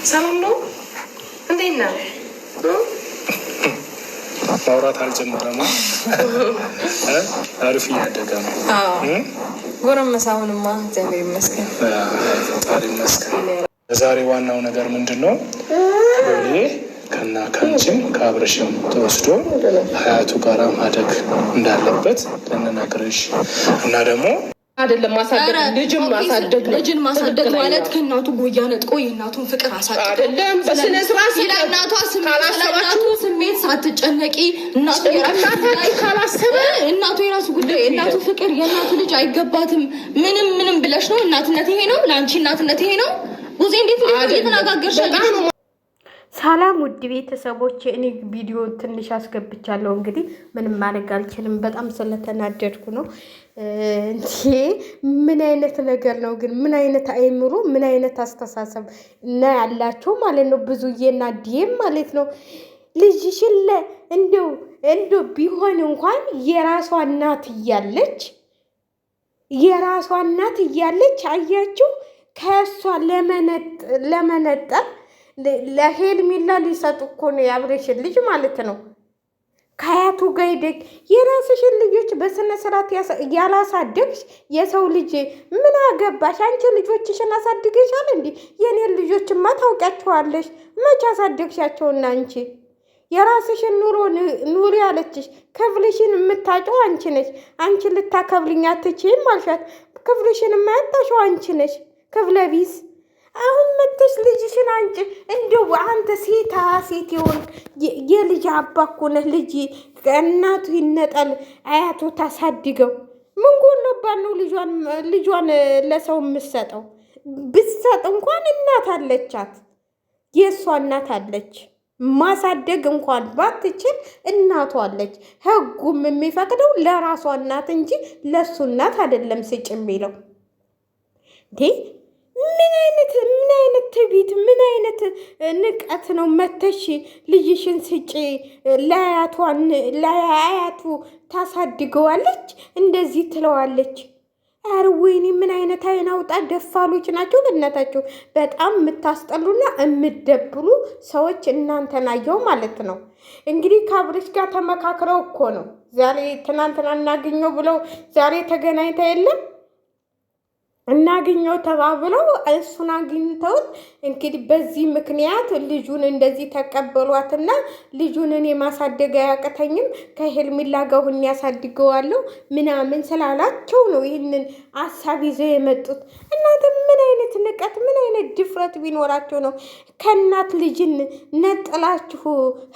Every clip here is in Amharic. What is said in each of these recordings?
ሰላም ነው? እንዴት ነህ? ማውራት አልጀመረም። አሪፍ እያደገ ነው። ጎረመሳውንማ እግዚአብሔር ይመስገን። ፈጣሪ ይመስገን። ዛሬ ዋናው ነገር ምንድን ነው? ከና ከአንቺም ከአብረሽም ተወስዶ ሀያቱ ጋራ ማደግ እንዳለበት ልንነግርሽ እና ደግሞ አይደለም ማሳደግ ልጅን ማሳደግ ማለት ከእናቱ ጎያ ነጥቆ የእናቱን ፍቅር አሳደግ አይደለም። በስነ ስርዓት ለእናቷ ስሜት ሳትጨነቂ እናቱ የራሱ ጉዳይ የእናቱ ፍቅር የእናቱ ልጅ አይገባትም። ምንም ብለሽ ነው እናትነት ይሄ ነው ለአንቺ እናትነት ይሄ ነው። ጉዜ እንዴት እየተነጋገርሽ ነው? ሰላም ውድ ቤተሰቦች፣ እኔ ቪዲዮ ትንሽ አስገብቻለሁ። እንግዲህ ምንም ማድረግ አልችልም፣ በጣም ስለተናደድኩ ነው። ምን አይነት ነገር ነው ግን? ምን አይነት አይምሮ፣ ምን አይነት አስተሳሰብ እና ያላቸው ማለት ነው። ብዙዬና ዲኤም ማለት ነው። ልጅሽን እንደው ቢሆን እንኳን የራሷ እናት እያለች አያችሁ፣ ከእሷ ለመነጠር ለሄርሜላ ሊሰጡ እኮ ነው የአብሬሽን ልጅ ማለት ነው። ከአያቱ ጋር ሄደግ የራስሽን ልጆች በስነ ስርዓት ያላሳደግሽ የሰው ልጅ ምን አገባሽ? አንቺ ልጆችሽን አሳድገሻል እንዴ? የኔን ልጆችማ ታውቂያቸዋለሽ። መቼ አሳደግሻቸውና? አንቺ የራስሽን ኑሮ ኑሪ ያለችሽ ክፍልሽን የምታጨው አንቺ ነሽ። አንቺ ልታከብልኝ አትችይም አልሻት። ክፍልሽን የማያጣሽው አንቺ ነሽ። ክፍለ ቢስ አሁን መጥተሽ ልጅሽን አንቺ እንደው አንተ ሴት ይሆን የልጅ አባት እኮ ነህ። ልጅ ከእናቱ ይነጠል አያቱ ታሳድገው። ምን ጎሎባት ነው ልጇን ለሰው የምትሰጠው? ብትሰጥ እንኳን እናት አለቻት፣ የእሷ እናት አለች። ማሳደግ እንኳን ባትችል እናቷ አለች። ህጉም የሚፈቅደው ለራሷ እናት እንጂ ለሱ እናት አይደለም ስጭ የሚለው። ምን አይነት ትዕቢት፣ ምን አይነት ንቀት ነው? መተሽ ልጅሽን ስጪ ለአያቱ ታሳድገዋለች፣ እንደዚህ ትለዋለች። ኧረ ወይኔ ምን አይነት አይን አውጣ ደፋሎች ናቸው በእናታቸው። በጣም የምታስጠሉና የምትደብሩ ሰዎች እናንተን አየው ማለት ነው። እንግዲህ ከአብርሽ ጋር ተመካክረው እኮ ነው ዛሬ ትናንትና እናገኘው ብለው ዛሬ ተገናኝታ የለም እናገኘው ተባብለው እሱን አግኝተውት እንግዲህ በዚህ ምክንያት ልጁን እንደዚህ ተቀበሏትና ልጁን እኔ ማሳደግ አያቅተኝም ከሄርሜላ ጋር ሁኜ ያሳድገዋለሁ ምናምን ስላላቸው ነው ይህንን ሀሳብ ይዘው የመጡት። እናንተ ምን አይነት ንቀት፣ ምን አይነት ድፍረት ቢኖራቸው ነው ከእናት ልጅን ነጥላችሁ?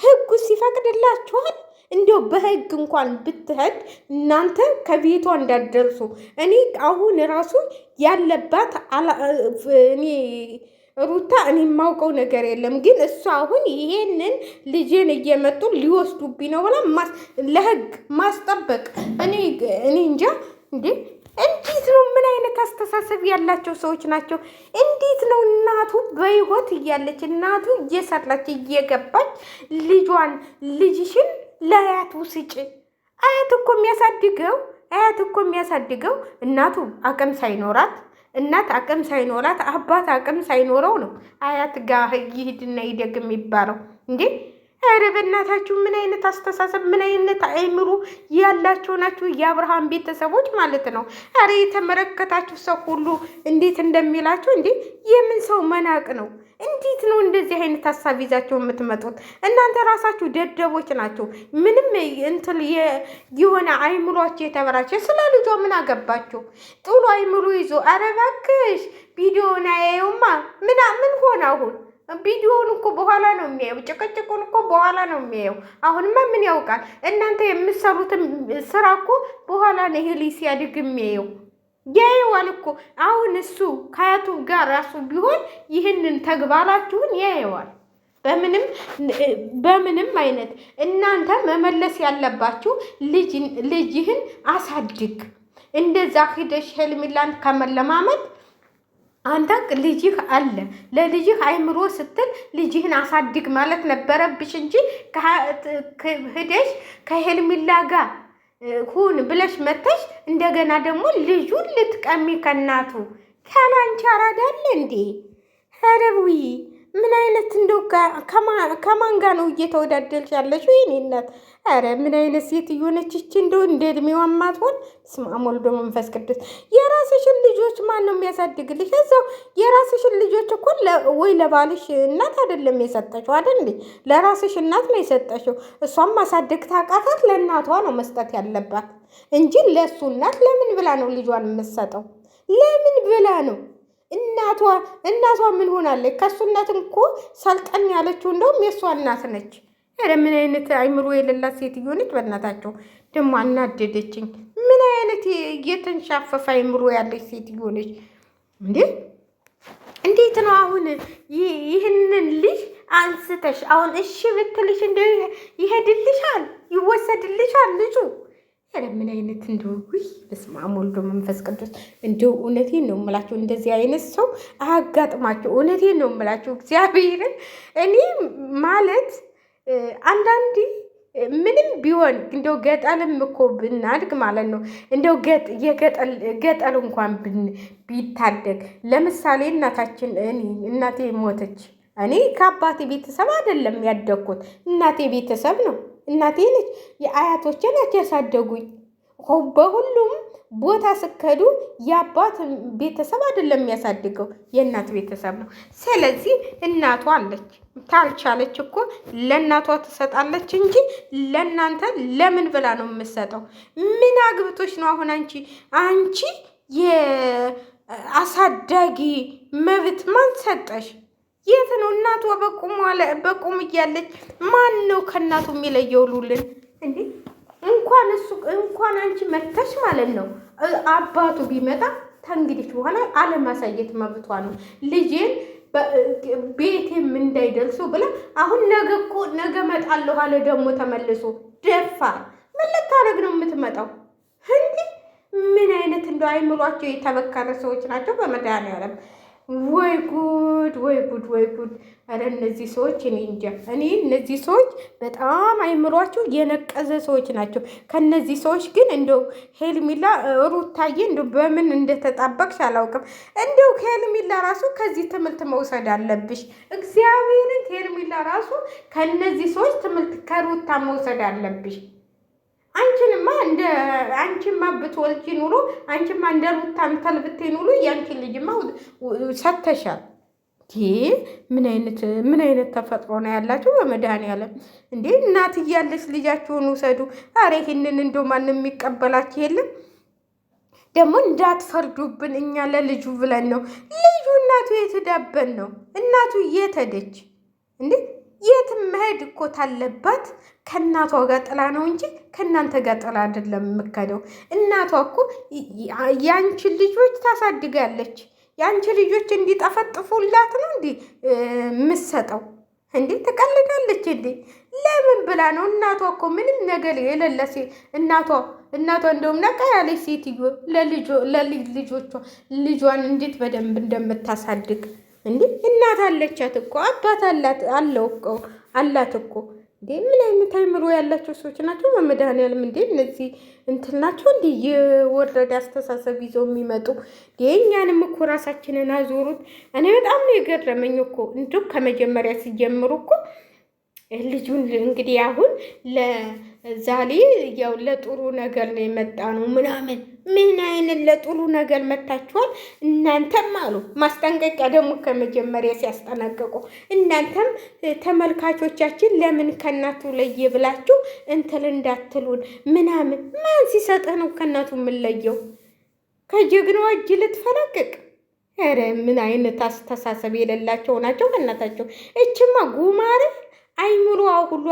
ህጉ ሲፈቅድላችኋል? እንዲያው በህግ እንኳን ብትሄድ እናንተ ከቤቷ እንዳትደርሱ። እኔ አሁን ራሱ ያለባት እኔ ሩታ እኔ የማውቀው ነገር የለም፣ ግን እሱ አሁን ይሄንን ልጄን እየመጡ ሊወስዱብኝ ነው ብላ ለህግ ማስጠበቅ እኔ እንጃ እንዴ! እንዴት ነው? ምን አይነት አስተሳሰብ ያላቸው ሰዎች ናቸው? እንዴት ነው እናቱ በህይወት እያለች እናቱ እየሰራች እየገባች ልጅሽን ለአያቱ ስጭ? አያት እኮ የሚያሳድገው እናቱ አቅም ሳይኖራት አባት አቅም ሳይኖረው ነው አያት ጋር ይሂድና ይደግ የሚባለው እንዴ! ኧረ በእናታችሁ ምን አይነት አስተሳሰብ፣ ምን አይነት አይምሮ ያላቸው ናቸው የአብርሃም ቤተሰቦች ማለት ነው። ኧረ የተመለከታችሁ ሰው ሁሉ እንዴት እንደሚላቸው እንዴ! የምን ሰው መናቅ ነው? እንዴት ነው እንደዚህ አይነት ሀሳብ ይዛቸው የምትመጡት? እናንተ ራሳችሁ ደደቦች ናቸው። ምንም የሆነ አይምሯቸው የተበራቸ ስለ ልጇ ምን አገባቸው? ጥሩ አይምሮ ይዞ ኧረ እባክሽ ቪዲዮውን አያዩማ ምን ሆነ አሁን? ቪዲዮውን እኮ በኋላ ነው የሚያየው። ጭቅጭቁን እኮ በኋላ ነው የሚያየው። አሁንማ ምን ያውቃል? እናንተ የምትሰሩትን ስራ እኮ በኋላ ነው ይሄ ልጅ ሲያድግ የሚያየው። ያየዋል እኮ አሁን እሱ ከአያቱ ጋር ራሱ ቢሆን ይህንን ተግባራችሁን ያየዋል። በምንም አይነት እናንተ መመለስ ያለባችሁ ልጅህን አሳድግ። እንደዛ ሂደሽ ሄርሜላን ከመለማመድ አንተ ልጅህ አለ ለልጅህ አይምሮ ስትል ልጅህን አሳድግ ማለት ነበረብሽ እንጂ ሂደሽ ከሄርሜላ ጋር ሁን ብለሽ መተሽ እንደገና ደግሞ ልጁን ልትቀሚ ከናቱ ካላንቺ አራዳለ እንዴ? ሀረዊ ምን አይነት እንደው ከማን ጋር ነው እየተወዳደልሽ ያለሽው? የኔ እናት ኧረ ምን አይነት ሴትዮ ነች ይቺ? እንደው እንደ እድሜዋ ማትሆን በስመ አብ ወወልድ ወመንፈስ ቅዱስ። የራስሽን ልጆች ማን ነው የሚያሳድግልሽ? እዛው የራስሽን ልጆች እኮ ወይ ለባልሽ እናት አይደለም የሰጠሽው አይደል እንዴ? ለራስሽ እናት ነው የሰጠሽው። እሷም ማሳደግ ታቃታት ለእናቷ ነው መስጠት ያለባት እንጂ ለሱ እናት ለምን ብላ ነው ልጇን የምትሰጠው? ለምን ብላ ነው? እናቷ ምን ሆናለች? ከሱ እናት እኮ ሰልጠን ያለችው እንደውም የእሷ እናት ነች። ኧረ ምን አይነት አይምሮ የሌላት ሴትዮ ነች! በእናታቸው ደግሞ አናደደችኝ። ምን አይነት የተንሻፈፈ አይምሮ ያለች ሴትዮ ነች እንዴ! እንዴት ነው አሁን ይህንን ልጅ አንስተሽ አሁን እሺ ብትልሽ እንደ ይሄድልሻል? ይወሰድልሻል ልጁ? ኧረ ምን አይነት እንደው በስመ አብ ወወልድ ወመንፈስ ቅዱስ። እንደው እውነቴን ነው የምላችሁ እንደዚህ አይነት ሰው አያጋጥማችሁ። እውነቴን ነው የምላችሁ እግዚአብሔርን። እኔ ማለት አንዳንዴ ምንም ቢሆን እንደው ገጠልም እኮ ብናድግ ማለት ነው እንደው ገጠል እንኳን ቢታደግ ለምሳሌ እናቴ ሞተች። እኔ ከአባቴ ቤተሰብ አይደለም ያደግኩት፣ እናቴ ቤተሰብ ነው። እናቴ ነች የአያቶቼ ናቸው ያሳደጉኝ። በሁሉም ቦታ ስከዱ የአባት ቤተሰብ አይደለም የሚያሳድገው የእናት ቤተሰብ ነው። ስለዚህ እናቷ አለች፣ ታልቻለች እኮ ለእናቷ ትሰጣለች እንጂ ለእናንተ ለምን ብላ ነው የምትሰጠው? ምን አግብቶች ነው አሁን አንቺ የአሳዳጊ መብት ማን ሰጠሽ? የት ነው እናቷ በቁም እያለች ማን ነው ከእናቱ የሚለየው? ሉልን እንዴ እንኳን አንቺ መተሽ ማለት ነው አባቱ ቢመጣ ተንግዲህ በኋላ አለማሳየት መብቷ ነው። ልጄን ቤቴም እንዳይደርሱ ብላ አሁን ነገ መጣለሁ አለ ደግሞ ተመልሶ ደፋር። ምን ልታደርግ ነው የምትመጣው? እንዴ ምን አይነት እንደው አይምሯቸው የተበከረ ሰዎች ናቸው በመድኃኒዓለም። ወይ ጉድ ወይ ጉድ ወይ ጉድ! ኧረ እነዚህ ሰዎች እኔ እንጃ። እነዚህ ሰዎች በጣም አይምሯቸው የነቀዘ ሰዎች ናቸው። ከነዚህ ሰዎች ግን እንደው ሄርሜላ ሩታዬ እንደው በምን እንደተጣበቅሽ አላውቅም። እንደው ሄርሜላ ራሱ ከዚህ ትምህርት መውሰድ አለብሽ። እግዚአብሔርን ሄርሜላ ራሱ ከነዚህ ሰዎች ትምህርት ከሩታ መውሰድ አለብሽ። አንቺማ ብትወልጂ ኑሮ አንቺማ እንደ ሩታ ተልብቴ ኑሮ ያንቺ ልጅማ ሰተሻል። ምን አይነት ተፈጥሮ ነው ያላችሁ በመድኃኒዓለም እንዴ! እናት እያለች ልጃችሁን ውሰዱ። ኧረ ይሄንን እንደው ማንም የሚቀበላችሁ የለም። ደግሞ እንዳትፈርዱብን፣ እኛ ለልጁ ብለን ነው። ልጁ እናቱ የተዳበን ነው። እናቱ እየተደች እንዴ የትም መሄድ እኮ ታለባት ከእናቷ ጋር ጥላ ነው እንጂ ከእናንተ ጋር ጥላ አይደለም የምከደው። እናቷ እኮ የአንቺን ልጆች ታሳድጋለች። የአንቺ ልጆች እንዲጠፈጥፉላት ነው እንዲ የምትሰጠው። እንዴ ትቀልዳለች እንዴ? ለምን ብላ ነው? እናቷ እኮ ምንም ነገር የሌለ እናቷ እንደውም ነቃ ያለች ሴትዮ ለልጆቿ ልጇን እንዴት በደንብ እንደምታሳድግ እንዴ! እናት አለቻት እኮ አባት አላት እኮ እንዴ! ምን አይነት አይምሮ ያላቸው ሰዎች ናቸው በመድኃኒዓለም! እንዴ እነዚህ እንትን ናቸው እንዴ የወረደ አስተሳሰብ ይዘው የሚመጡ? የእኛንም እኮ ራሳችንን አዞሩት። እኔ በጣም ነው የገረመኝ እኮ እንዲሁ ከመጀመሪያ ሲጀምሩ እኮ ልጁን እንግዲህ አሁን ለዛሬ ያው ለጥሩ ነገር ነው የመጣ ነው ምናምን። ምን አይነት ለጥሩ ነገር መታችኋል እናንተም አሉ። ማስጠንቀቂያ ደግሞ ከመጀመሪያ ሲያስጠነቅቁ እናንተም ተመልካቾቻችን ለምን ከእናቱ ለየ ብላችሁ እንትን እንዳትሉን ምናምን። ማን ሲሰጥህ ነው ከእናቱ የምንለየው? ከጀግናዋ እጅ ልትፈለቅቅ? ኧረ ምን አይነት አስተሳሰብ የሌላቸው ናቸው በእናታቸው። እችማ ጉማሬ አይምሮዋ ሁሉ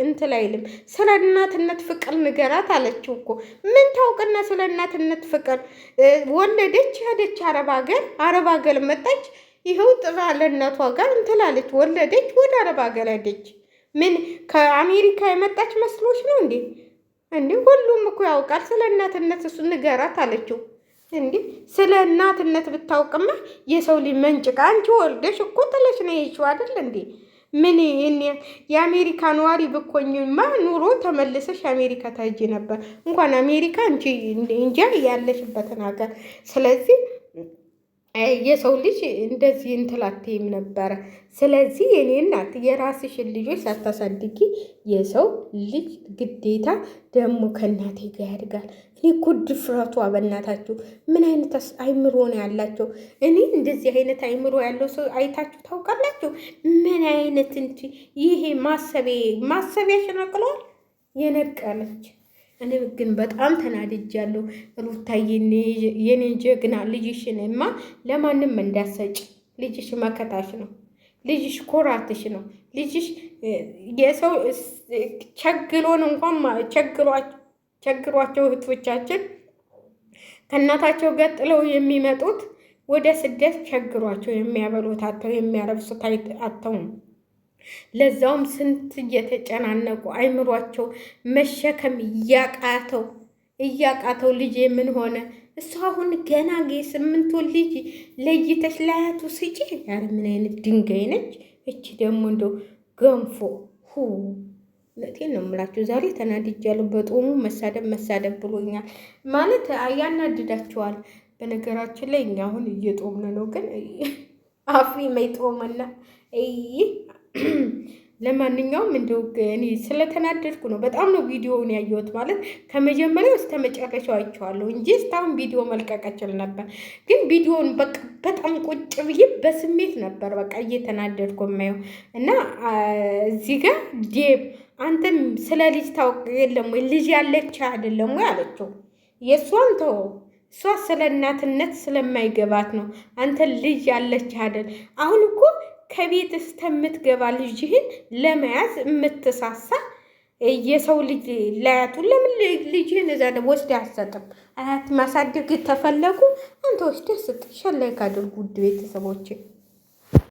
እንትን አይልም። ስለ እናትነት ፍቅር ንገራት አለችው እኮ። ምን ታውቅና ስለ እናትነት ፍቅር? ወለደች፣ ሄደች አረብ ሀገር መጣች። ይኸው ጥራ ለእናቷ ጋር እንትላለች። ወለደች፣ ወደ አረብ ሀገር ሄደች። ምን ከአሜሪካ የመጣች መስሎች ነው እንዴ? ሁሉም እኮ ያውቃል ስለ እናትነት። እሱ ንገራት አለችው። እንዴ ስለ እናትነት ብታውቅማ የሰው ልጅ መንጭቃ። አንቺ ወልደሽ እኮ ጥለሽ ነው የሄድሽው አይደል እንዴ? ምን የአሜሪካ ነዋሪ ብኮኝማ ኑሮ ተመልሰሽ አሜሪካ ታጂ ነበር። እንኳን አሜሪካ እንጂ ያለሽበትን ሀገር። ስለዚህ የሰው ልጅ እንደዚህ እንትላቴም ነበረ። ስለዚህ የኔ እናት የራስሽን ልጆች ሳታሳድጊ የሰው ልጅ ግዴታ ደግሞ ከእናቴ ጋር ያድጋል። እኔ እኮ ድፍረቷ በእናታችሁ ምን አይነት አይምሮ ነው ያላቸው? እኔ እንደዚህ አይነት አይምሮ ያለው ሰው አይታችሁ ታውቃላችሁ? ምን አይነት እንጂ ይሄ ማሰቢያ ሽነቅሏል የነቀለች። እኔ ግን በጣም ተናድጃለሁ። ሩታዬ የኔ ጀግና ልጅሽንማ ለማንም እንዳሰጭ። ልጅሽ መከታሽ ነው። ልጅሽ ኮራትሽ ነው። ልጅሽ የሰው ቸግሮን እንኳን ቸግሯቸው እህቶቻችን ከእናታቸው ገጥለው የሚመጡት ወደ ስደት ቸግሯቸው የሚያበሉት አተው የሚያረብሱት አተው ነው። ለዛውም ስንት እየተጨናነቁ አይምሯቸው መሸከም እያቃተው ልጅ ምን ሆነ? እሱ አሁን ገና 8 ወር ልጅ ለይተሽ ላያቱ ስጪ። ያረ ምን አይነት ድንጋይ ነች እቺ! ደግሞ እንደው ገንፎ እውነቴን ነው የምላችሁ። ዛሬ ተናድጃለሁ። በጦሙ መሳደብ ብሎኛል ማለት ያናድዳቸዋል። በነገራችን ላይ እኛ አሁን እየጦምን ነው፣ ግን አፊ መይጦመና ለማንኛውም እንደው እኔ ስለተናደድኩ ነው። በጣም ነው ቪዲዮውን ያየሁት። ማለት ከመጀመሪያው እስከ መጨረሻው አይቼዋለሁ እንጂ እስካሁን ቪዲዮ መልቀቅ እችል ነበር። ግን ቪዲዮውን በቃ በጣም ቁጭ ብዬ በስሜት ነበር በቃ እየተናደድኩ የማየው እና እዚህ ጋር ዴብ አንተም ስለ ልጅ ታውቅ የለም ወይ? ልጅ ያለች አይደለም ወይ አለችው። የእሷን ተው፣ እሷ ስለ እናትነት ስለማይገባት ነው። አንተ ልጅ ያለች አይደል? አሁን እኮ ከቤት እስከምትገባ ልጅህን ለመያዝ የምትሳሳ የሰው ልጅ ለአያቱ ለምን ልጅህን እዛ ወስደህ አትሰጥም? አያት ማሳደግ ተፈለጉ አንተ ወስደህ ስጥ። ሸላይ ካድርጉ ውድ ቤተሰቦቼ።